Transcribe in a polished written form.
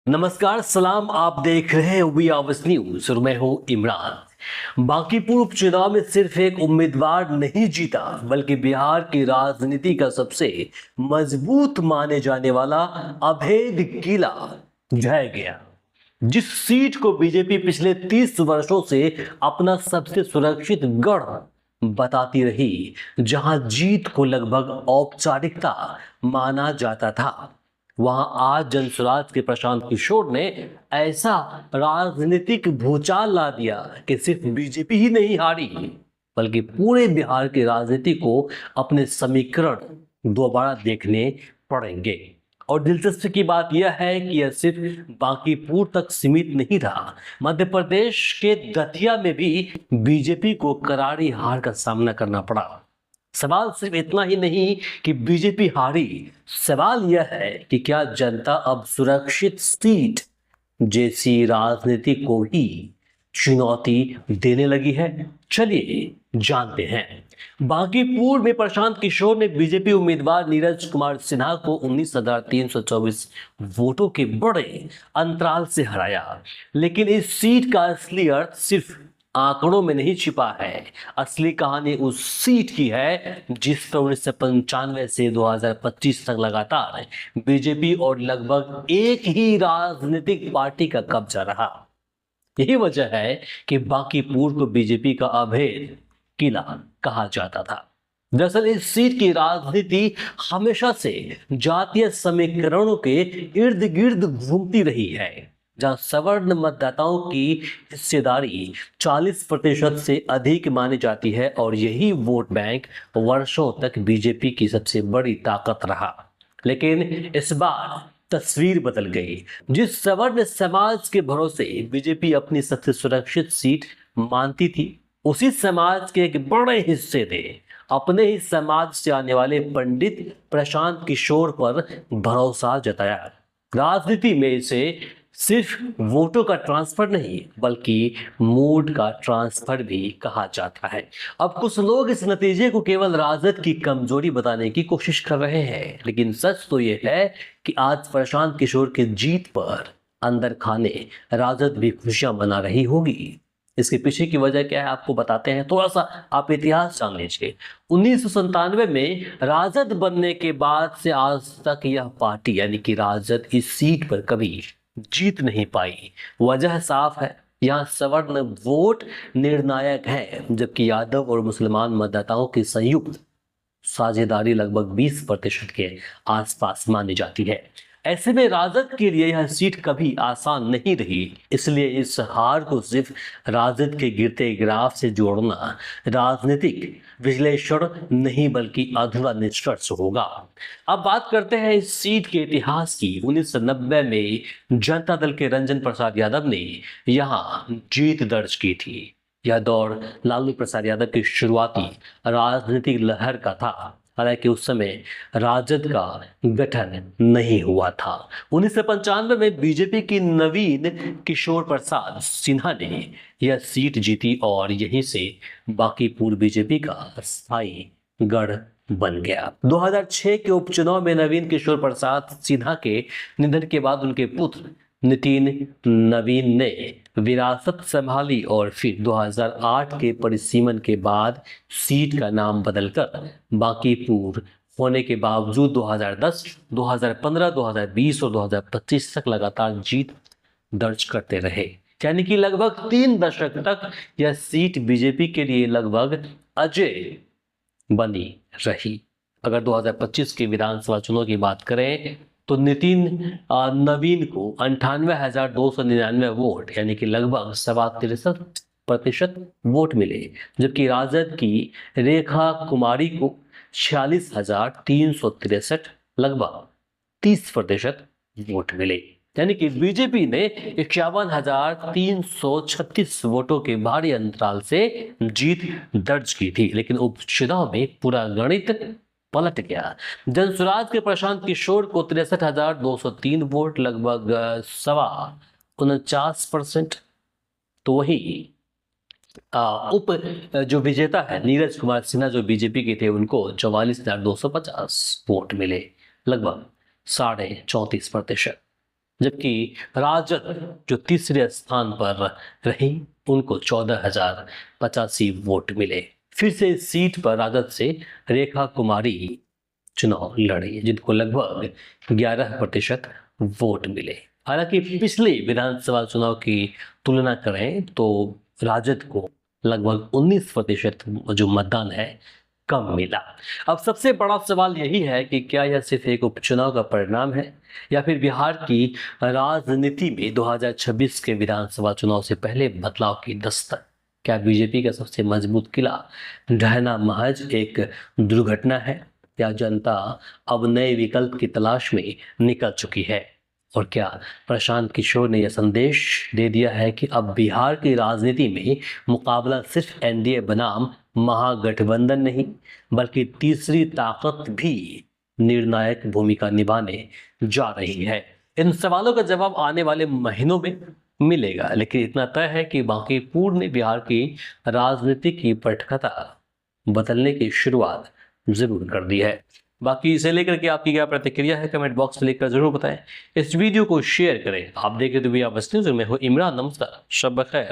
नमस्कार सलाम, आप देख रहे हैं वी आवर्स न्यूज और मैं हूं इमरान। बांकीपुर उपचुनाव में सिर्फ एक उम्मीदवार नहीं जीता, बल्कि बिहार की राजनीति का सबसे मजबूत माने जाने वाला अभेद किला ढह गया। जिस सीट को बीजेपी पिछले 30 वर्षों से अपना सबसे सुरक्षित गढ़ बताती रही, जहां जीत को लगभग औपचारिकता माना जाता था, वहां आज जनसुराज के प्रशांत किशोर ने ऐसा राजनीतिक भूचाल ला दिया कि सिर्फ बीजेपी ही नहीं हारी, बल्कि पूरे बिहार की राजनीति को अपने समीकरण दोबारा देखने पड़ेंगे। और दिलचस्पी की बात यह है कि यह सिर्फ बांकीपुर तक सीमित नहीं रहा। मध्य प्रदेश के दतिया में भी बीजेपी को करारी हार का सामना करना पड़ा। सवाल सिर्फ इतना ही नहीं कि बीजेपी हारी, सवाल यह है कि क्या जनता अब सुरक्षित सीट जैसी राजनीति को ही चुनौती देने लगी है। चलिए जानते हैं। बांकीपुर में प्रशांत किशोर ने बीजेपी उम्मीदवार नीरज कुमार सिन्हा को 19,324 वोटों के बड़े अंतराल से हराया। लेकिन इस सीट का असली अर्थ सिर्फ आंकड़ों में नहीं छिपा है। असली कहानी उस सीट की है जिस पर 1995 से 2025 तक लगातार बीजेपी और लगभग एक ही राजनीतिक पार्टी का कब्जा रहा। यही वजह है कि बांकीपुर को बीजेपी का अभेद किला कहा जाता था। दरअसल इस सीट की राजनीति हमेशा से जातीय समीकरणों के इर्द गिर्द घूमती रही है, जहां सवर्ण मतदाताओं की हिस्सेदारी 40% से अधिक मानी जाती है और यही वोट बैंक वर्षों तक बीजेपी की सबसे बड़ी ताकत रहा। लेकिन इस बार तस्वीर बदल गई। जिस सवर्ण समाज के भरोसे बीजेपी अपनी सबसे सुरक्षित सीट मानती थी, उसी समाज के एक बड़े हिस्से ने अपने ही समाज से आने वाले पंडित प्रशांत किशोर पर भरोसा जताया। राजनीति में इसे सिर्फ वोटों का ट्रांसफर नहीं, बल्कि मूड का ट्रांसफर भी कहा जाता है। अब कुछ लोग इस नतीजे को केवल राजद की कमजोरी बताने की कोशिश कर रहे हैं, लेकिन सच तो यह है कि आज प्रशांत किशोर की जीत पर अंदर खाने राजद भी खुशियां मना रही होगी। इसके पीछे की वजह क्या है आपको बताते हैं। थोड़ा सा आप इतिहास जान लीजिए। 1997 में राजद बनने के बाद से आज तक यह पार्टी यानी कि राजद इस सीट पर कभी जीत नहीं पाई। वजह साफ है, यहाँ सवर्ण वोट निर्णायक है, जबकि यादव और मुसलमान मतदाताओं की संयुक्त साझेदारी लगभग 20% के आसपास मानी जाती है। ऐसे में राजद के लिए यह सीट कभी आसान नहीं रही। इसलिए इस हार को सिर्फ राजद के गिरते ग्राफ से जोड़ना राजनीतिक विश्लेषण नहीं, बल्कि अधूरा निष्कर्ष होगा। अब बात करते हैं इस सीट के इतिहास की। 1990 में जनता दल के रंजन प्रसाद यादव ने यहां जीत दर्ज की थी। यह दौर लालू प्रसाद यादव की शुरुआती राजनीतिक लहर का था। हालांकि उस समय राजद का गठन नहीं हुआ था। 1995 में बीजेपी की नवीन किशोर प्रसाद सिन्हा ने यह सीट जीती और यहीं से बांकीपुर बीजेपी का स्थायी गढ़ बन गया। 2006 के उपचुनाव में नवीन किशोर प्रसाद सिन्हा के निधन के बाद उनके पुत्र नितिन नवीन ने विरासत संभाली और फिर 2008 के परिसीमन के बाद सीट का नाम बदलकर बांकीपुर होने के बावजूद 2010, 2015, 2020 और 2025 तक लगातार जीत दर्ज करते रहे। यानी कि लगभग 3 दशक तक यह सीट बीजेपी के लिए लगभग अजेय बनी रही। अगर 2025 के विधानसभा चुनाव की बात करें तो नितिन नवीन को 98,299 वोट यानी कि लगभग 63% वोट मिले, जबकि राजद की रेखा कुमारी को 46,363 लगभग 30% वोट मिले। यानी कि बीजेपी ने 51,336 वोटों के भारी अंतराल से जीत दर्ज की थी। लेकिन उपचुनाव में पूरा गणित पलट गया। जनसुराज के प्रशांत किशोर को 63,203 वोट लगभग 49%। तो वही उप जो विजेता है नीरज कुमार सिन्हा जो बीजेपी के थे, उनको 44,250 वोट मिले, लगभग 34.5%। जबकि राजद जो तीसरे स्थान पर रही उनको 14,085 वोट मिले। फिर से इस सीट पर राजद से रेखा कुमारी चुनाव लड़ी जिनको लगभग 11% वोट मिले। हालांकि पिछले विधानसभा चुनाव की तुलना करें तो राजद को लगभग 19% जो मतदान है कम मिला। अब सबसे बड़ा सवाल यही है कि क्या यह सिर्फ एक उपचुनाव का परिणाम है या फिर बिहार की राजनीति में 2026 के विधानसभा चुनाव से पहले बदलाव की दस्तक। क्या बीजेपी का सबसे मजबूत किला ढहना महज एक दुर्घटना है या जनता अब नए विकल्प की तलाश में निकल चुकी है? और क्या प्रशांत किशोर ने यह संदेश दे दिया है कि अब बिहार की राजनीति में मुकाबला सिर्फ एनडीए बनाम महागठबंधन नहीं बल्कि तीसरी ताकत भी निर्णायक भूमिका निभाने जा रही है? इन सवालों का जवाब आने वाले महीनों में मिलेगा, लेकिन इतना तय है कि बांकीपुर ने बिहार की राजनीति की पटकथा बदलने की शुरुआत जरूर कर दी है। बाकी इसे लेकर के आपकी क्या प्रतिक्रिया है कमेंट बॉक्स में लिखकर जरूर बताएं। इस वीडियो को शेयर करें। आप देख रहे थे वी आवर न्यूज़, मैं हूं इमरान। नमस्कार, शब बखैर।